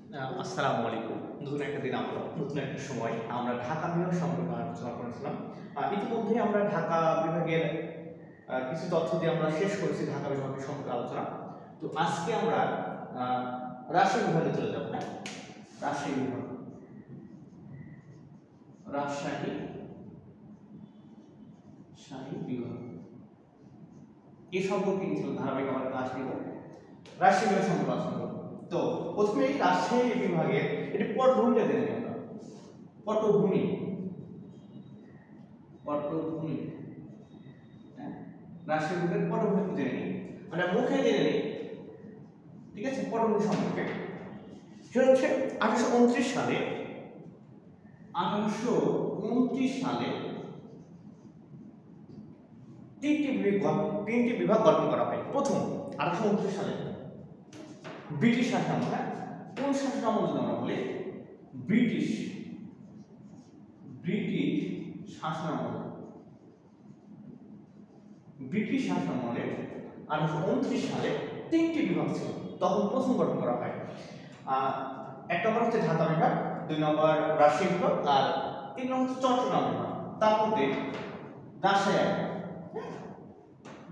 আসসালামু আলাইকুম। নতুন একটা দিন আমরা নতুন একটা সময় আমরা ঢাকা বিভাগ সম্পর্কে আলোচনা করেছিলাম। ইতিমধ্যে আমরা ঢাকা বিভাগের কিছু তথ্য দিয়ে আমরা শেষ করেছি ঢাকা বিভাগের সম্পর্কে আলোচনা। তো আজকে আমরা রাজশাহী বিভাগে চলে যাব। হ্যাঁ, রাজশাহী বিভাগ, রাজশাহী বিভাগ এই সম্পর্কে কিছু ধারাবাহিক আমরা ক্লাস নিব। রাজশাহী বিভাগ সম্পর্কে আলোচনা করব। তো প্রথমেই রাজশাহী বিভাগের এটি পটভূমিটা জেনে নিই আমরা। পটভূমি, হ্যাঁ, রাজশাহী বিভাগের পটভূমি জেনে নিই, মানে মুখে জেনে নিই। ঠিক আছে, পটভূমি সম্পর্কে সেটা হচ্ছে 1829 সালে 1829 সালে তিনটি বিভাগ গঠন করা হয়। প্রথম 1829 সালে ব্রিটিশ শাসনামল, কোন শাসনামল যদি আমরা বলি ব্রিটিশ শাসনামল, ব্রিটিশ শাসনামলে 1829 সালে তিনটি বিভাগ ছিল, তখন প্রথম গঠন করা হয়। এক নম্বর হচ্ছে ঢাকা বিভাগ, দুই নম্বর রাজশাহী বিভাগ, আর তিন নম্বর হচ্ছে চট্টগ্রাম বিভাগ। তার মধ্যে রাজশাহী,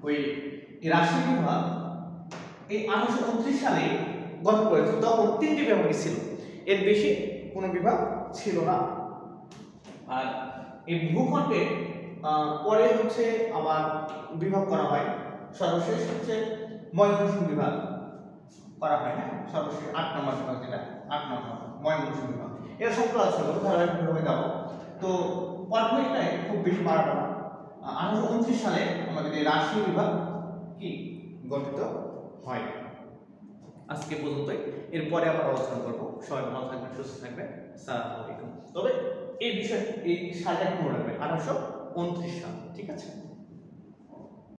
ওই রাজশাহী বিভাগ এই 1829 সালে গঠন করেছে, তখন তিনটি বিভাগই ছিল, এর বেশি কোনো বিভাগ ছিল না। আর এই ভূখণ্ডে পরে হচ্ছে আবার বিভাগ করা হয়, সর্বশেষ হচ্ছে ময়মনসিংহ বিভাগ করা হয়। হ্যাঁ, সর্বশেষ 8 নম্বর বিভাগ, যেটা 8 নম্বর ময়মনসিংহ বিভাগ। এর সম্পর্কে আলোচনা করব, ধারাবাহিকভাবে যাব। তো পটভূমিটাই খুব বেশি বাড়াবো না। 1829 সালে আমাদের এই রাজশাহী বিভাগ কি গঠিত হয়। আজকে পর্যন্তই, এরপরে আবার আলোচনা করব। সবাই ভালো থাকবেন, সুস্থ থাকবেন। আসসালামু আলাইকুম। তবে এই বিষয়, এই সালটা মনে রাখবেন, 1829 সাল। ঠিক আছে।